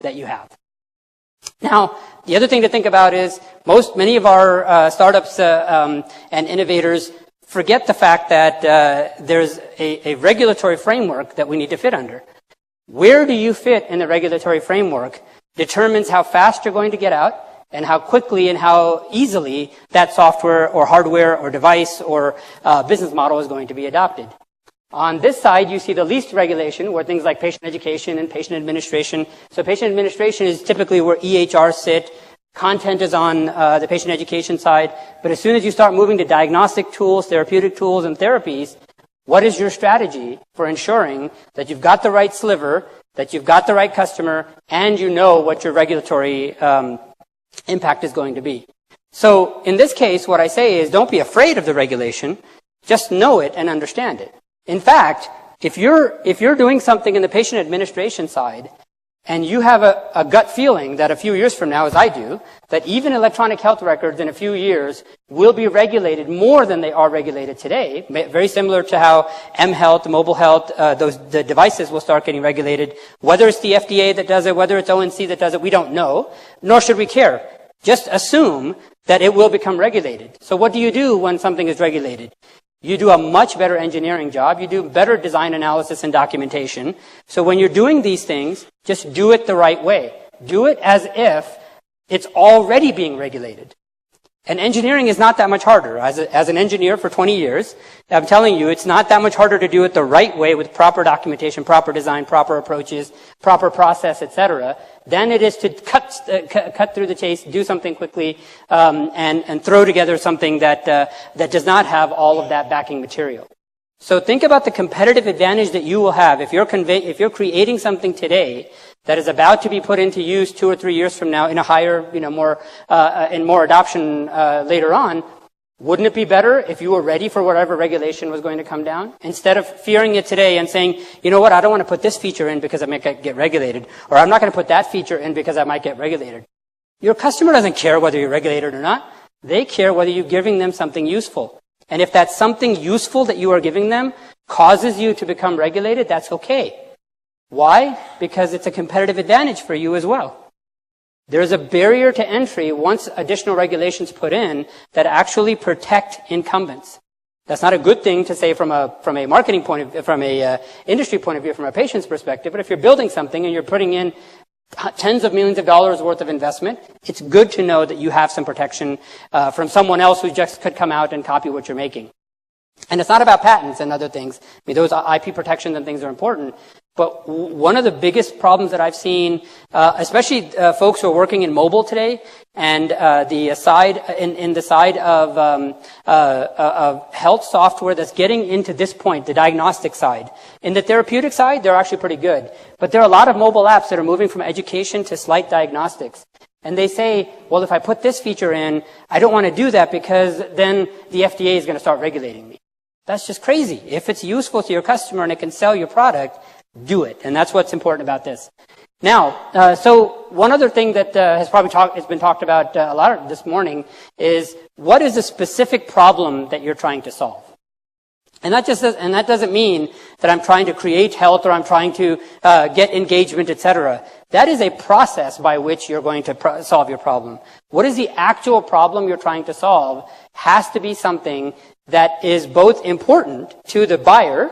that you have. Now, the other thing to think about is many of our startups and innovators forget the fact that there's a regulatory framework that we need to fit under. Where do you fit in the regulatory framework determines how fast you're going to get out and how quickly and how easily that software or hardware or device or business model is going to be adopted. On this side, you see the least regulation, where things like patient education and patient administration. So patient administration is typically where EHRs sit. Content is on the patient education side. But as soon as you start moving to diagnostic tools, therapeutic tools, and therapies, what is your strategy for ensuring that you've got the right sliver, that you've got the right customer, and you know what your regulatory impact is going to be? So in this case, what I say is don't be afraid of the regulation. Just know it and understand it. In fact, if you're doing something in the patient administration side and you have a gut feeling that a few years from now, as I do, that even electronic health records in a few years will be regulated more than they are regulated today, very similar to how mHealth, mobile health, the devices will start getting regulated. Whether it's the FDA that does it, whether it's ONC that does it, we don't know, nor should we care. Just assume that it will become regulated. So what do you do when something is regulated? You do a much better engineering job. You do better design analysis and documentation. So when you're doing these things, just do it the right way. Do it as if it's already being regulated. And engineering is not that much harder. As an engineer for 20 years, I'm telling you, it's not that much harder to do it the right way with proper documentation, proper design, proper approaches, proper process, etc., than it is to cut through the chase, do something quickly, and throw together something that does not have all of that backing material. So think about the competitive advantage that you will have if you're creating something today that is about to be put into use 2 or 3 years from now in a higher, more adoption later on. Wouldn't it be better if you were ready for whatever regulation was going to come down? Instead of fearing it today and saying, you know what, I don't want to put this feature in because I might get regulated, or I'm not going to put that feature in because I might get regulated. Your customer doesn't care whether you're regulated or not. They care whether you're giving them something useful. And if that something useful that you are giving them causes you to become regulated, that's okay. Why? Because it's a competitive advantage for you as well. There's a barrier to entry once additional regulations put in that actually protect incumbents. That's not a good thing to say from a marketing point of view, from a industry point of view, from a patient's perspective. But if you're building something and you're putting in tens of millions of dollars worth of investment, it's good to know that you have some protection from someone else who just could come out and copy what you're making. And it's not about patents and other things. I mean, those IP protections and things are important. But one of the biggest problems that I've seen, especially folks who are working in mobile today, and the side of health software that's getting into this point, the diagnostic side. In the therapeutic side, they're actually pretty good. But there are a lot of mobile apps that are moving from education to slight diagnostics. And they say, well, if I put this feature in, I don't want to do that because then the FDA is going to start regulating me. That's just crazy. If it's useful to your customer and it can sell your product, do it. And that's what's important about this. Now, so one other thing that has been talked about a lot this morning is what is the specific problem that you're trying to solve? And that doesn't mean that I'm trying to create health or I'm trying to get engagement, etc. That is a process by which you're going to solve your problem. What is the actual problem you're trying to solve has to be something that is both important to the buyer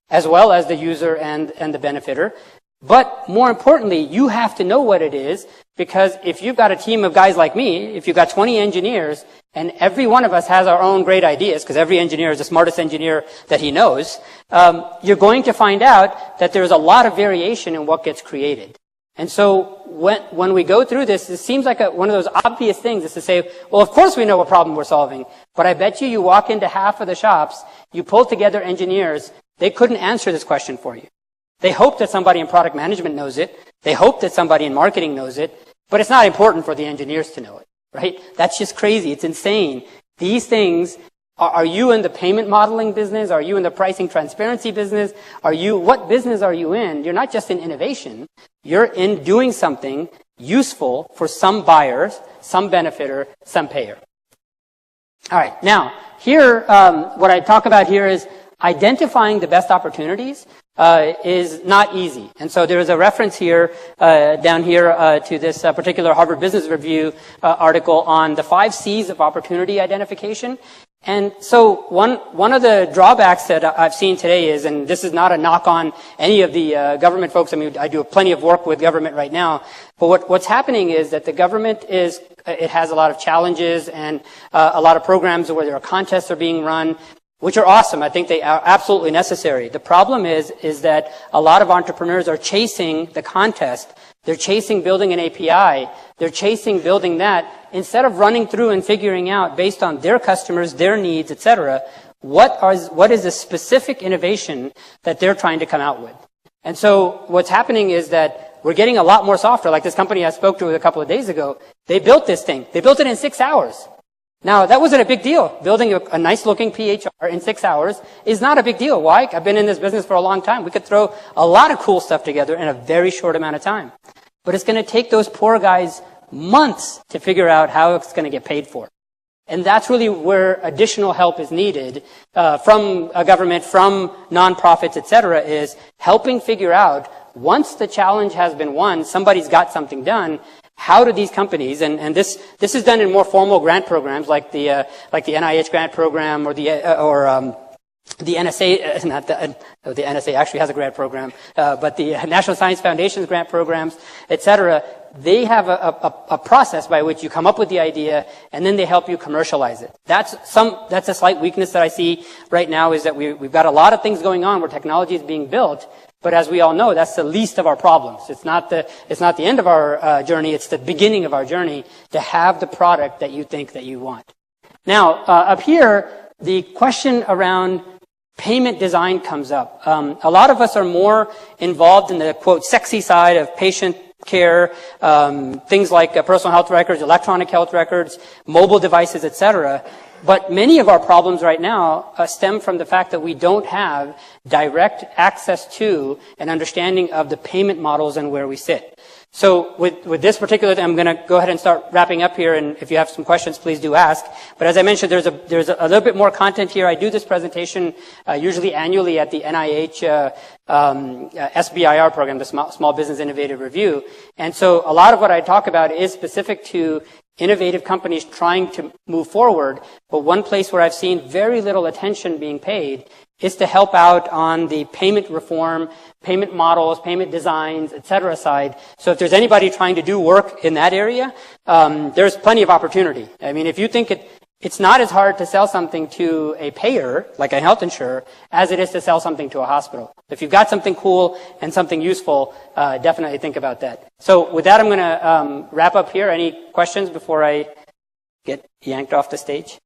as well as the user and the benefiter. But more importantly, you have to know what it is, because if you've got a team of guys like me, if you've got 20 engineers, and every one of us has our own great ideas, because every engineer is the smartest engineer that he knows, you're going to find out that there's a lot of variation in what gets created. And so when we go through this, it seems like one of those obvious things is to say, well, of course we know what problem we're solving, but I bet you walk into half of the shops, you pull together engineers, they couldn't answer this question for you. They hope that somebody in product management knows it. They hope that somebody in marketing knows it, but it's not important for the engineers to know it, right? That's just crazy. It's insane. These things, are you in the payment modeling business? Are you in the pricing transparency business? What business are you in? You're not just in innovation. You're in doing something useful for some buyers, some benefiter, some payer. All right. Now, here, what I talk about here is identifying the best opportunities. is not easy. And so there is a reference here, down here, to this particular Harvard Business Review article on the 5 C's of opportunity identification. And so one of the drawbacks that I've seen today is, and this is not a knock on any of the government folks. I mean, I do plenty of work with government right now. But what's happening is that the government it has a lot of challenges and a lot of programs where there are contests are being run, which are awesome. I think they are absolutely necessary. The problem is that a lot of entrepreneurs are chasing the contest. They're chasing building an API. They're chasing building that instead of running through and figuring out based on their customers, their needs, etc., what is the specific innovation that they're trying to come out with. And so what's happening is that we're getting a lot more software. Like this company I spoke to a couple of days ago, they built this thing. They built it in 6 hours. Now, that wasn't a big deal. Building a nice-looking PHR in 6 hours is not a big deal. Why? I've been in this business for a long time. We could throw a lot of cool stuff together in a very short amount of time. But it's going to take those poor guys months to figure out how it's going to get paid for. And that's really where additional help is needed from a government, from nonprofits, et cetera, is helping figure out once the challenge has been won, somebody's got something done, how do these companies, and this is done in more formal grant programs like the NIH grant program or the NSA, the NSA actually has a grant program, but the National Science Foundation's grant programs, et cetera, they have a process by which you come up with the idea and then they help you commercialize it. That's a slight weakness that I see right now is that we've got a lot of things going on where technology is being built, but as we all know, that's the least of our problems. It's not the end of our journey, it's the beginning of our journey to have the product that you think that you want. Now, up here, the question around payment design comes up. A lot of us are more involved in the, quote, sexy side of patient care, things like personal health records, electronic health records, mobile devices, etc. But many of our problems right now stem from the fact that we don't have direct access to an understanding of the payment models and where we sit. So with this particular thing, I'm going to go ahead and start wrapping up here, and if you have some questions, please do ask. But as I mentioned, there's a little bit more content here. I do this presentation usually annually at the NIH SBIR program, the Small Business Innovative Review. And so a lot of what I talk about is specific to innovative companies trying to move forward. But one place where I've seen very little attention being paid is to help out on the payment reform, payment models, payment designs, et cetera side. So if there's anybody trying to do work in that area, there's plenty of opportunity. I mean, if you think it's not as hard to sell something to a payer, like a health insurer, as it is to sell something to a hospital. If you've got something cool and something useful, definitely think about that. So with that, I'm going to wrap up here. Any questions before I get yanked off the stage?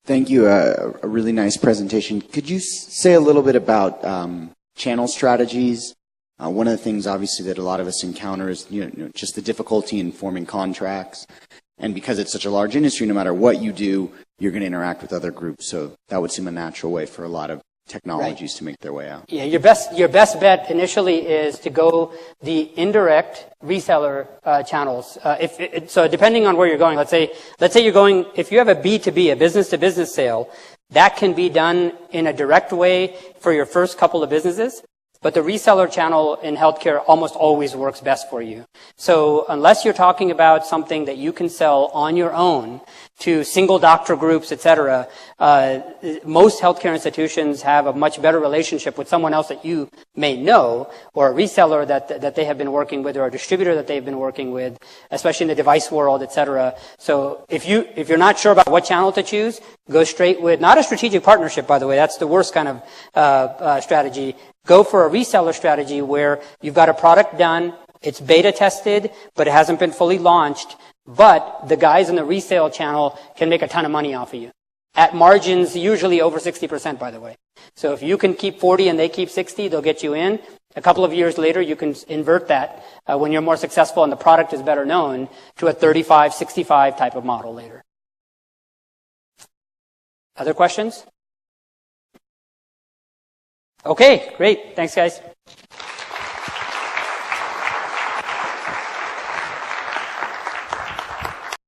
Thank you. A really nice presentation. Could you say a little bit about channel strategies? One of the things, obviously, that a lot of us encounter is just the difficulty in forming contracts. And because it's such a large industry, no matter what you do, you're going to interact with other groups. So that would seem a natural way for a lot of technologies to make their way out. Yeah, your best bet initially is to go the indirect reseller channels. So depending on where you're going, let's say you're going, if you have a B2B, a business to business sale, that can be done in a direct way for your first couple of businesses. But the reseller channel in healthcare almost always works best for you. So unless you're talking about something that you can sell on your own to single doctor groups, et cetera, most healthcare institutions have a much better relationship with someone else that you may know, or a reseller that they have been working with, or a distributor that they've been working with, especially in the device world, et cetera. So if you're not sure about what channel to choose, go straight with, not a strategic partnership, by the way, that's the worst kind of strategy. Go for a reseller strategy where you've got a product done, it's beta tested, but it hasn't been fully launched, but the guys in the resale channel can make a ton of money off of you. At margins, usually over 60%, by the way. So if you can keep 40 and they keep 60, they'll get you in. A couple of years later, you can invert that when you're more successful and the product is better known to a 35, 65 type of model later. Other questions? Okay, great. Thanks, guys.